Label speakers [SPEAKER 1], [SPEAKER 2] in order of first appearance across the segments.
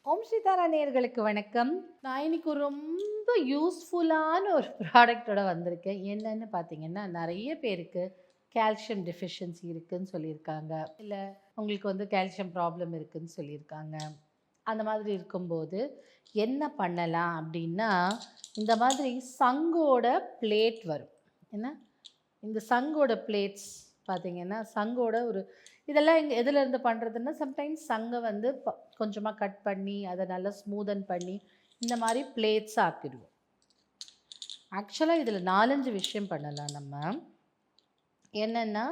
[SPEAKER 1] ஓம் சீதாரா நேயர்களுக்கு வணக்கம். நான் இன்னைக்கு ரொம்ப யூஸ்ஃபுல்லான ஒரு ப்ராடக்டோட வந்திருக்கேன். என்னன்னு பார்த்தீங்கன்னா, நிறைய பேருக்கு கால்சியம் டெஃபிஷியன்சி இருக்குன்னு சொல்லியிருக்காங்க. இல்லை உங்களுக்கு வந்து கால்சியம் ப்ராப்ளம் இருக்குன்னு சொல்லியிருக்காங்க. அந்த மாதிரி இருக்கும்போது என்ன பண்ணலாம் அப்படின்னா, இந்த மாதிரி சங்கோட பிளேட் வரும். என்ன இந்த சங்கோட பிளேட்ஸ் பார்த்தீங்கன்னா, சங்கோட ஒரு இதெல்லாம் எதுலேருந்து பண்ணுறதுன்னா, சம்டைம்ஸ் சங்கை வந்து கொஞ்சமாக கட் பண்ணி அதை நல்லா ஸ்மூதன் பண்ணி இந்த மாதிரி பிளேட்ஸ் ஆக்கிடுவோம். ஆக்சுவலாக இதில் 4-5 விஷயம் பண்ணலாம் நம்ம. என்னென்னா,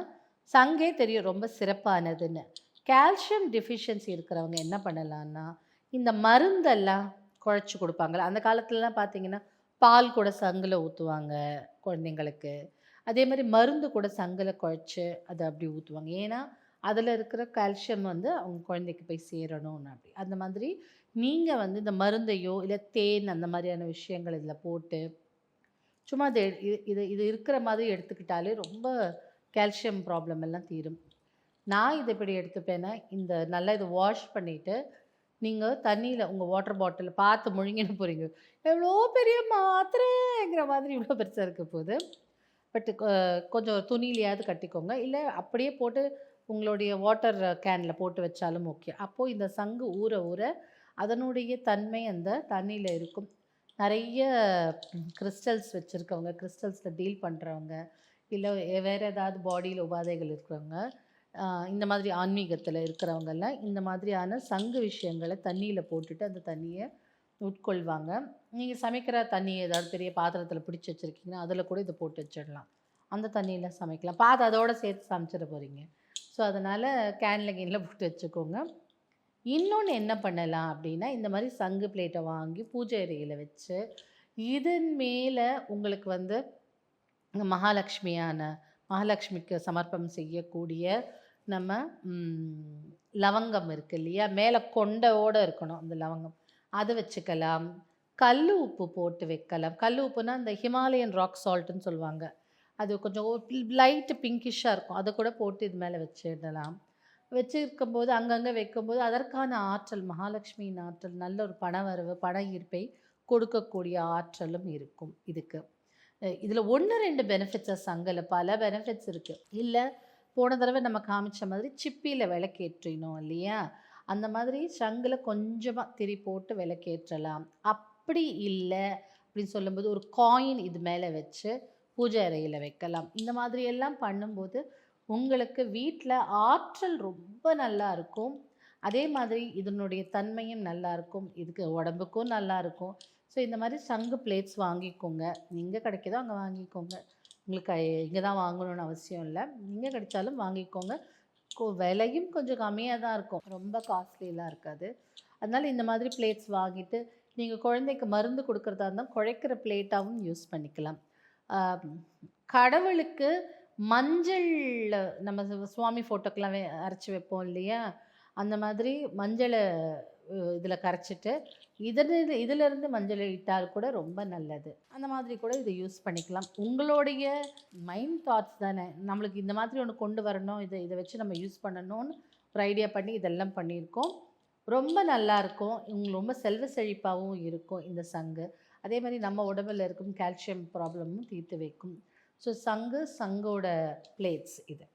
[SPEAKER 1] சங்கே தெரியும் ரொம்ப சிறப்பானதுன்னு. கால்சியம் டெஃபிஷியன்சி இருக்கிறவங்க என்ன பண்ணலான்னா, இந்த மருந்தெல்லாம் குழச்சி கொடுப்பாங்கள்ல, அந்த காலத்துலலாம் பார்த்தீங்கன்னா பால் கூட சங்கில் ஊற்றுவாங்க குழந்தைங்களுக்கு. அதே மாதிரி மருந்து கூட சங்கில் குழச்சி அதை அப்படி ஊற்றுவாங்க. ஏன்னா அதில் இருக்கிற கால்சியம் வந்து அவங்க குழந்தைக்கு போய் சேரணும்னு. அப்படி அந்த மாதிரி நீங்கள் வந்து இந்த மருந்தையோ இல்லை தேன் அந்த மாதிரியான விஷயங்கள் இதில் போட்டு சும்மா இது இது இது இருக்கிற மாதிரி எடுத்துக்கிட்டாலே ரொம்ப கால்சியம் ப்ராப்ளம் எல்லாம் தீரும். நான் இதை எப்படி எடுத்துப்பேன்னா, இந்த நல்லா இதை வாஷ் பண்ணிவிட்டு நீங்கள் தண்ணியில் உங்கள் வாட்டர் பாட்டிலில் பார்த்து முழுங்கின்னு போகிறீங்க, எவ்வளோ பெரிய மாத்திரைங்கிற மாதிரி இவ்வளோ பெருசாக இருக்க போகுது. பட் கொஞ்சம் துணியிலையாவது கட்டிக்கோங்க, இல்லை அப்படியே போட்டு உங்களுடைய வாட்டர் கேனில் போட்டு வச்சாலும் ஓகே. அப்போது இந்த சங்கு ஊற ஊற அதனுடைய தன்மை அந்த தண்ணியில் இருக்கும். நிறைய கிறிஸ்டல்ஸ் வச்சுருக்கவங்க, கிறிஸ்டல்ஸில் டீல் பண்ணுறவங்க, இல்லை வேறு ஏதாவது பாடியில் உபாதைகள் இருக்கிறவங்க, இந்த மாதிரி ஆன்மீகத்தில் இருக்கிறவங்கெல்லாம் இந்த மாதிரியான சங்கு விஷயங்களை தண்ணியில் போட்டுட்டு அந்த தண்ணியை உட்கொள்வாங்க. நீங்கள் சமைக்கிற தண்ணி ஏதாவது பெரிய பாத்திரத்தில் பிடிச்சி வச்சுருக்கீங்கன்னா அதில் கூட இதை போட்டு வச்சிடலாம். அந்த தண்ணியில் சமைக்கலாம். அதோடு சேர்த்து சமைச்சிட போகிறீங்க. ஸோ அதனால் கேனில் போட்டு வச்சுக்கோங்க. இன்னொன்று என்ன பண்ணலாம் அப்படின்னா, இந்த மாதிரி சங்கு பிளேட்டை வாங்கி பூஜை அறையில் வச்சு இதன் மேலே உங்களுக்கு வந்து மகாலட்சுமிக்கு சமர்ப்பணம் செய்யக்கூடிய நம்ம லவங்கம் இருக்குது இல்லையா, மேலே கொண்டையோடு இருக்கணும் அந்த லவங்கம், அதை வச்சுக்கலாம். கல் உப்பு போட்டு வைக்கலாம். கல் உப்புனா இந்த ஹிமாலயன் ராக் சால்ட்டுன்னு சொல்லுவாங்க, அது கொஞ்சம் லைட்டு பிங்கிஷாக இருக்கும், அதை கூட போட்டு இது மேலே வச்சிடலாம். வச்சுருக்கும்போது அங்கங்கே வைக்கும்போது அதற்கான ஆற்றல், மகாலட்சுமியின் ஆற்றல், நல்ல ஒரு பணவரவு பண ஈர்ப்பை கொடுக்கக்கூடிய ஆற்றலும் இருக்கும் இதுக்கு. இதில் 1-2 பெனிஃபிட்ஸை சங்கில் பல பெனிஃபிட்ஸ் இருக்குது. இல்லை போன தடவை நம்ம காமிச்ச மாதிரி சிப்பியில் விளக்கேற்றினோம் இல்லையா, அந்த மாதிரி சங்கில் கொஞ்சமாக திரி போட்டு விளக்கேற்றலாம். அப்படி இல்லை அப்படின்னு சொல்லும்போது ஒரு காயின் இது மேலே வச்சு பூஜை அறையில் வைக்கலாம். இந்த மாதிரி எல்லாம் பண்ணும்போது உங்களுக்கு வீட்டில் ஆற்றல் ரொம்ப நல்லா இருக்கும். அதே மாதிரி இதனுடைய தன்மையும் நல்லாயிருக்கும், இதுக்கு உடம்புக்கும் நல்லாயிருக்கும். ஸோ இந்த மாதிரி சங்கு பிளேட்ஸ் வாங்கிக்கோங்க. எங்கே கிடைக்குதோ அங்கே வாங்கிக்கோங்க. உங்களுக்கு இங்கே தான் வாங்கணும்னு அவசியம் இல்லை, எங்கே கிடைச்சாலும் வாங்கிக்கோங்க. விலையும் கொஞ்சம் கம்மியாக தான் இருக்கும், ரொம்ப காஸ்ட்லியெலாம் இருக்காது. அதனால் இந்த மாதிரி பிளேட்ஸ் வாங்கிட்டு நீங்கள் குழந்தைக்கு மருந்து கொடுக்குறதா இருந்தால் குழைக்கிற பிளேட்டாகவும் யூஸ் பண்ணிக்கலாம். கடவுளுக்கு மஞ்சள் நம்ம சுவாமி ஃபோட்டோக்கெலாம் அரைச்சி வைப்போம் இல்லையா, அந்த மாதிரி மஞ்சளை இதில் கரைச்சிட்டு இதிலிருந்து மஞ்சள் இட்டால் கூட ரொம்ப நல்லது. அந்த மாதிரி கூட இதை யூஸ் பண்ணிக்கலாம். உங்களுடைய மைண்ட் தாட்ஸ் தானே, நம்மளுக்கு இந்த மாதிரி ஒன்று கொண்டு வரணும், இதை வச்சு நம்ம யூஸ் பண்ணணும்னு ஒரு ஐடியா பண்ணி இதெல்லாம் பண்ணியிருக்கோம். ரொம்ப நல்லாயிருக்கும். உங்களுக்கு ரொம்ப செல்வ செழிப்பாகவும் இருக்கும் இந்த சங்கு. அதே மாதிரி நம்ம உடம்பில் இருக்கும் கால்சியம் ப்ராப்ளமும் தீர்த்து வைக்கும். ஸோ சங்கோட பிளேட்ஸ் இது.